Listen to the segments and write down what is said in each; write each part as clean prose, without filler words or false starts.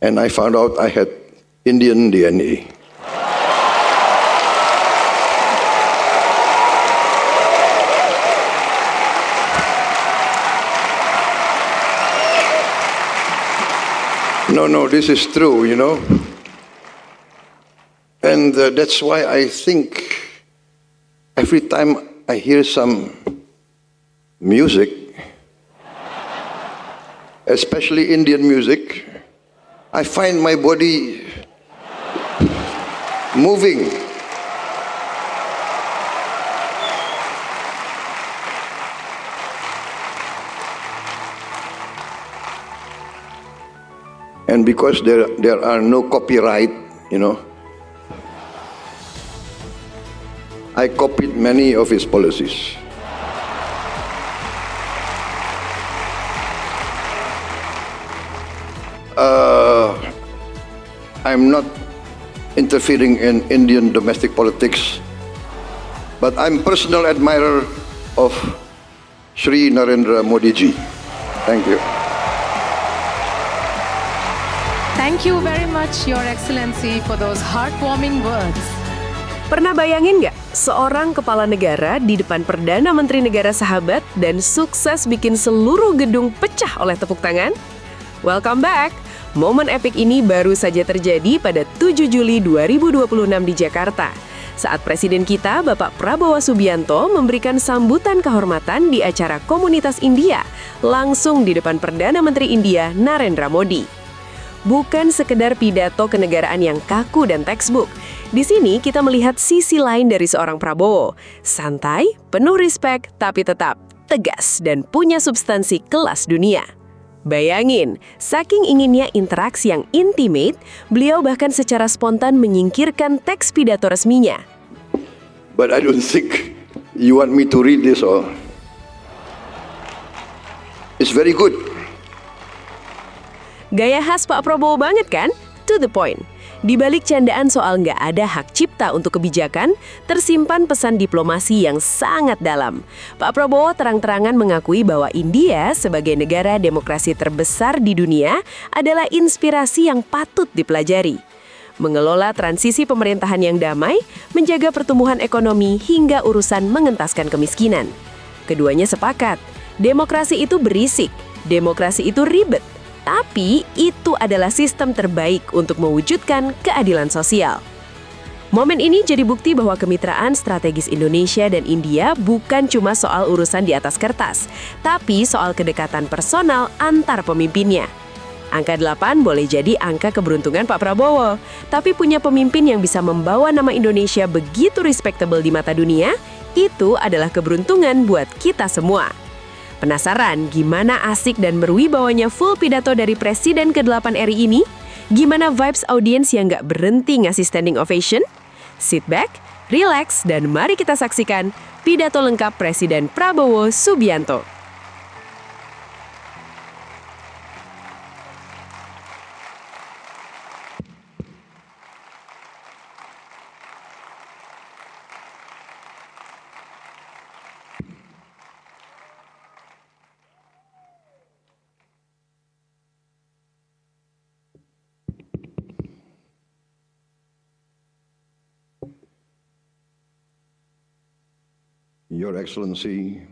and I found out I had Indian DNA. No, this is true, you know. And that's why I think every time I hear some music, especially Indian music, I find my body moving. And because there are no copyright, you know, I copied many of his policies. I'm not interfering in Indian domestic politics, but I'm personal admirer of Shri Narendra Modi ji. Thank you. Thank you very much, Your Excellency, for those heartwarming words. Pernah bayangin nggak seorang kepala negara di depan Perdana Menteri Negara sahabat dan sukses bikin seluruh gedung pecah oleh tepuk tangan? Welcome back! Momen epik ini baru saja terjadi pada 7 Juli 2026 di Jakarta. Saat Presiden kita, Bapak Prabowo Subianto, memberikan sambutan kehormatan di acara Komunitas India, langsung di depan Perdana Menteri India, Narendra Modi. Bukan sekedar pidato kenegaraan yang kaku dan textbook. Di sini kita melihat sisi lain dari seorang Prabowo. Santai, penuh respek, tapi tetap tegas dan punya substansi kelas dunia. Bayangin, saking inginnya interaksi yang intimate, beliau bahkan secara spontan menyingkirkan teks pidato resminya. But I don't think you want me to read this all. It's very good. Gaya khas Pak Prabowo banget kan? To the point. Di balik candaan soal nggak ada hak cipta untuk kebijakan, tersimpan pesan diplomasi yang sangat dalam. Pak Prabowo terang-terangan mengakui bahwa India sebagai negara demokrasi terbesar di dunia adalah inspirasi yang patut dipelajari. Mengelola transisi pemerintahan yang damai, menjaga pertumbuhan ekonomi hingga urusan mengentaskan kemiskinan. Keduanya sepakat, demokrasi itu berisik, demokrasi itu ribet. Tapi itu adalah sistem terbaik untuk mewujudkan keadilan sosial. Momen ini jadi bukti bahwa kemitraan strategis Indonesia dan India bukan cuma soal urusan di atas kertas, tapi soal kedekatan personal antar pemimpinnya. Angka 8 boleh jadi angka keberuntungan Pak Prabowo, tapi punya pemimpin yang bisa membawa nama Indonesia begitu respectable di mata dunia, itu adalah keberuntungan buat kita semua. Penasaran gimana asik dan berwibawanya full pidato dari Presiden ke-8 RI ini? Gimana vibes audiens yang nggak berhenti ngasih standing ovation? Sit back, relax, dan mari kita saksikan pidato lengkap Presiden Prabowo Subianto. Your Excellency,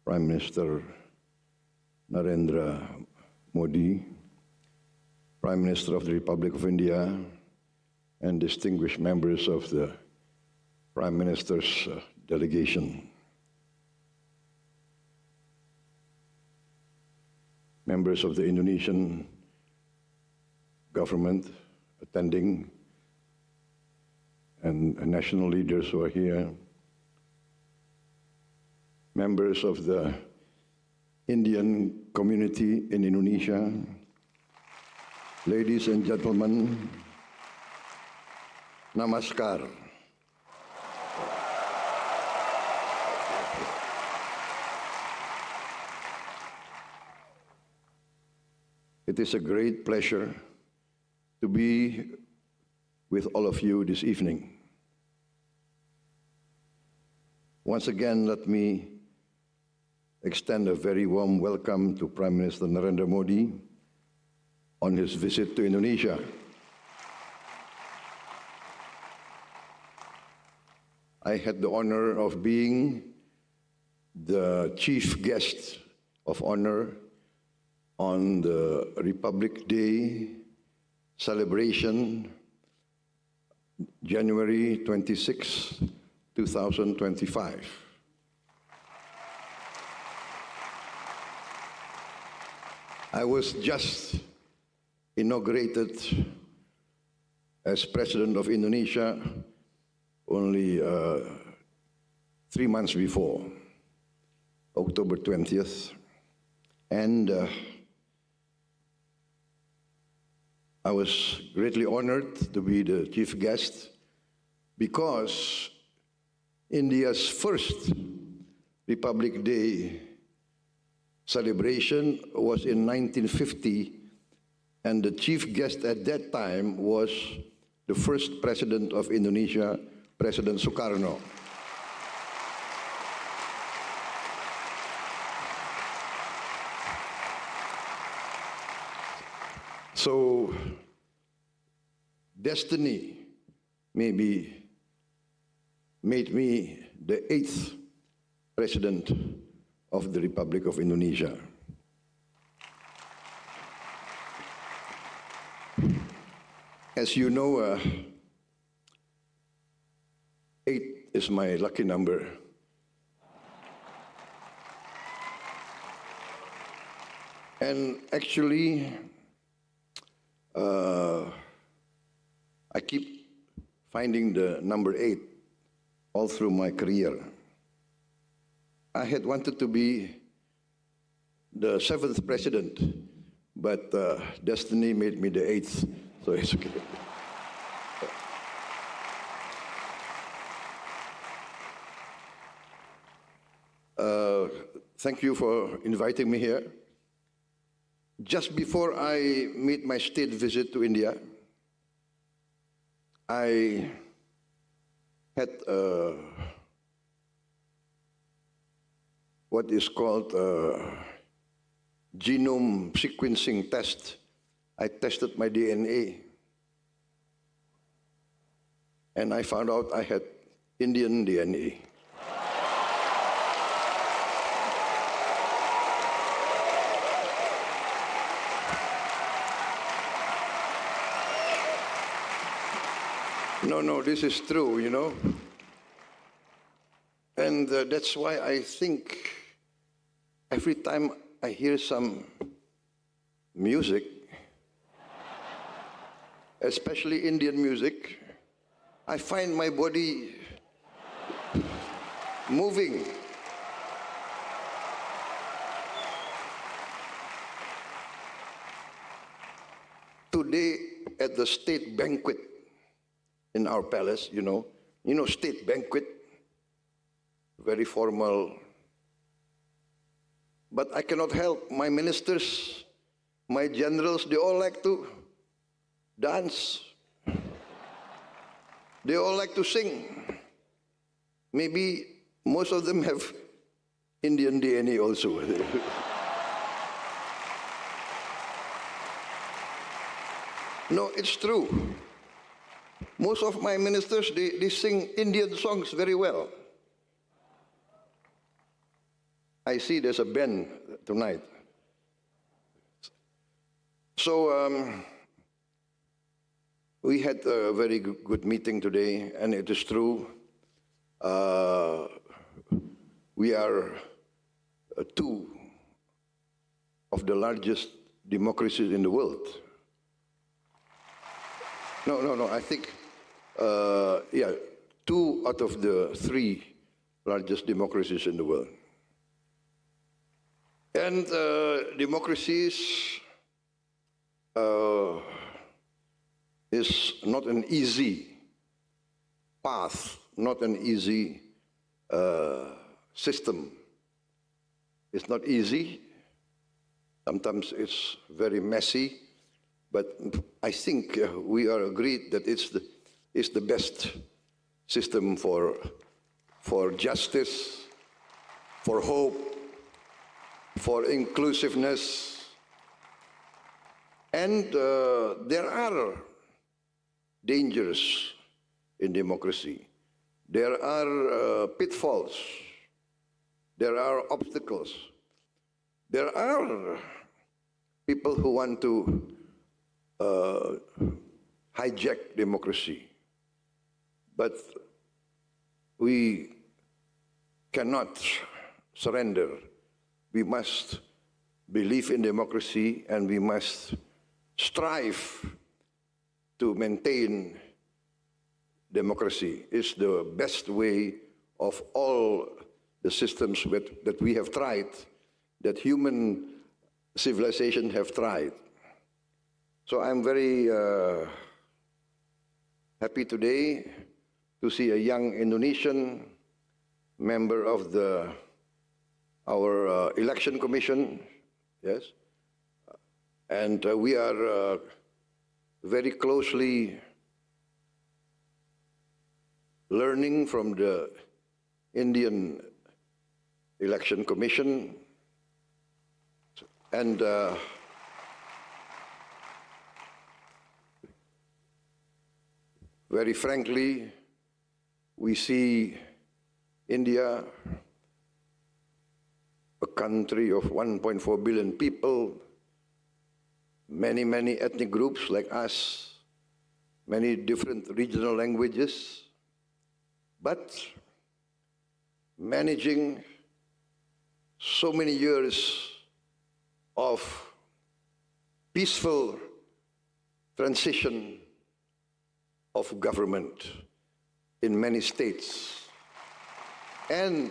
Prime Minister Narendra Modi, Prime Minister of the Republic of India, and distinguished members of the Prime Minister's delegation, members of the Indonesian government attending, and national leaders who are here, members of the Indian community in Indonesia, ladies and gentlemen, namaskar. It is a great pleasure to be with all of you this evening. Once again, let me extend a very warm welcome to Prime Minister Narendra Modi, on his visit to Indonesia. I had the honor of being the chief guest of honor on the Republic Day celebration, January 26, 2025. I was just inaugurated as President of Indonesia only 3 months before, October 20th, and I was greatly honored to be the chief guest because India's first Republic Day celebration was in 1950, and the chief guest at that time was the first president of Indonesia, President Sukarno. So, destiny maybe made me the 8th president of the Republic of Indonesia. As you know, 8 is my lucky number. And actually, I keep finding the number 8 all through my career. I had wanted to be the 7th president, but destiny made me the 8th, so it's okay. Thank you for inviting me here. Just before I made my state visit to India, I had what is called a genome sequencing test. I tested my DNA, and I found out I had Indian DNA. No, this is true, you know. And that's why I think every time I hear some music, especially Indian music, I find my body moving. Today at the state banquet in our palace, you know, state banquet, very formal. But I cannot help, my ministers, my generals, they all like to dance. They all like to sing. Maybe most of them have Indian DNA also. No, it's true. Most of my ministers, they sing Indian songs very well. I see there's a band tonight. So we had a very good meeting today, and it is true. We are 2 of the largest democracies in the world. No, I think, 2 out of the 3 largest democracies in the world. And democracies is not an easy path, not an easy system. It's not easy. Sometimes it's very messy. But I think we are agreed that it's the best system for justice, for hope, for inclusiveness, And there are dangers in democracy. There are pitfalls. There are obstacles. There are people who want to hijack democracy. But we cannot surrender. We must believe in democracy, and we must strive to maintain democracy. It's the best way of all the systems that we have tried, that human civilization have tried. So I'm very happy today to see a young Indonesian member of our election commission, yes, and we are very closely learning from the Indian election commission, and very frankly, we see India, a country of 1.4 billion people, many ethnic groups like us, many different regional languages, but managing so many years of peaceful transition of government in many states and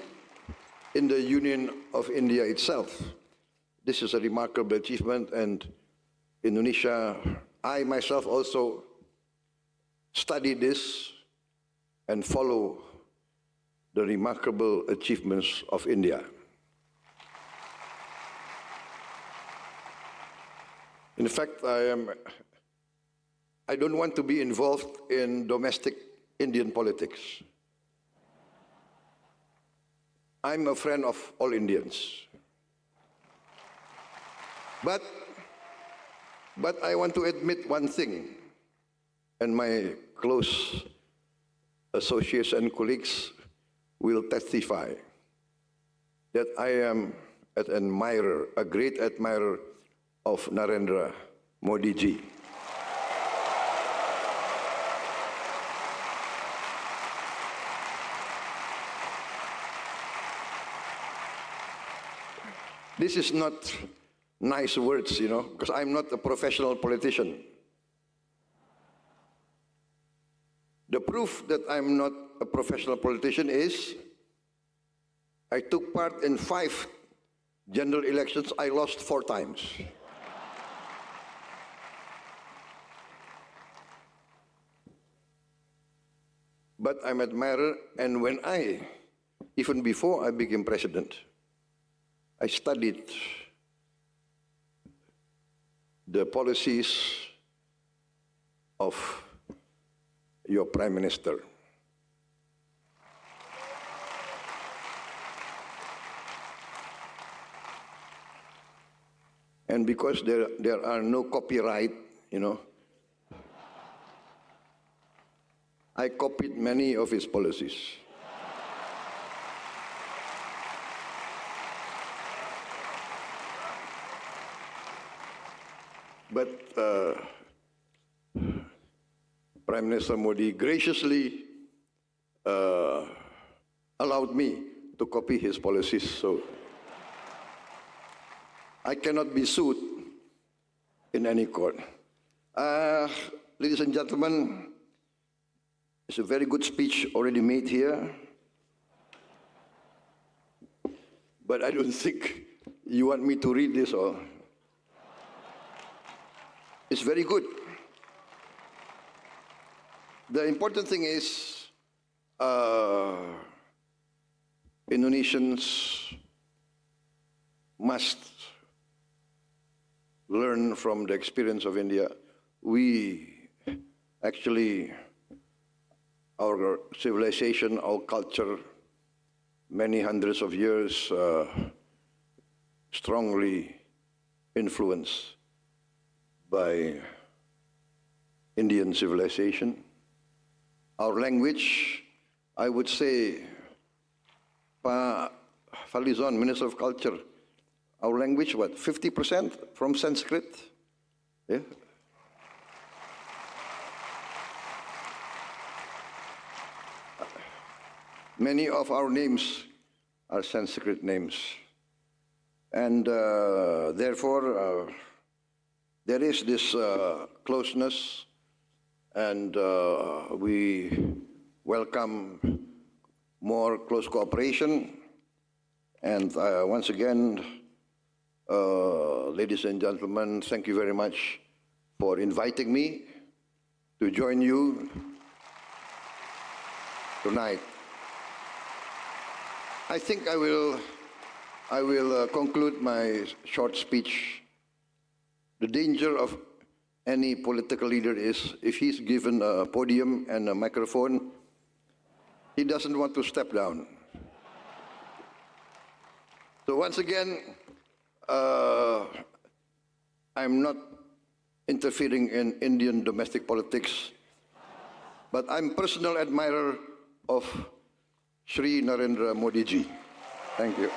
in the Union of India itself. This is a remarkable achievement, and Indonesia, I myself also study this and follow the remarkable achievements of India. In fact, I don't want to be involved in domestic Indian politics. I'm a friend of all Indians. But I want to admit one thing, and my close associates and colleagues will testify, that I am an admirer, a great admirer of Narendra Modi ji. This is not nice words, you know, because I'm not a professional politician. The proof that I'm not a professional politician is I took part in 5 general elections. I lost 4 times. But I'm an admirer, and even before I became president, I studied the policies of your Prime Minister. And because there are no copyright, you know, I copied many of his policies. But Prime Minister Modi graciously allowed me to copy his policies, so I cannot be sued in any court. Ladies and gentlemen, it's a very good speech already made here, but I don't think you want me to read this all. It's very good. The important thing is Indonesians must learn from the experience of India. We actually, our civilization, our culture, many hundreds of years strongly influenced by Indian civilization. Our language, I would say, Pa Falizon, Minister of Culture, our language, what, 50% from Sanskrit? Yeah. Many of our names are Sanskrit names. And therefore, there is this closeness, and we welcome more close cooperation. And once again, ladies and gentlemen, thank you very much for inviting me to join you tonight. I think I will conclude my short speech. The danger of any political leader is if he's given a podium and a microphone, he doesn't want to step down. So once again, I'm not interfering in Indian domestic politics, but I'm personal admirer of Shri Narendra Modi ji. Thank you.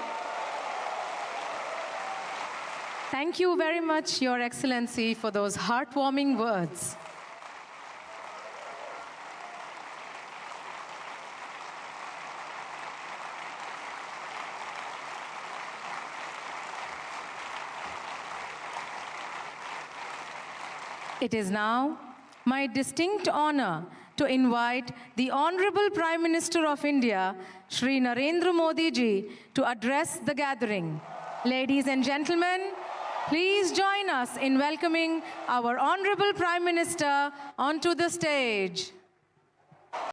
Thank you very much, Your Excellency, for those heartwarming words. It is now my distinct honor to invite the Honorable Prime Minister of India, Shri Narendra Modi ji, to address the gathering. Ladies and gentlemen, please join us in welcoming our Honorable Prime Minister onto the stage.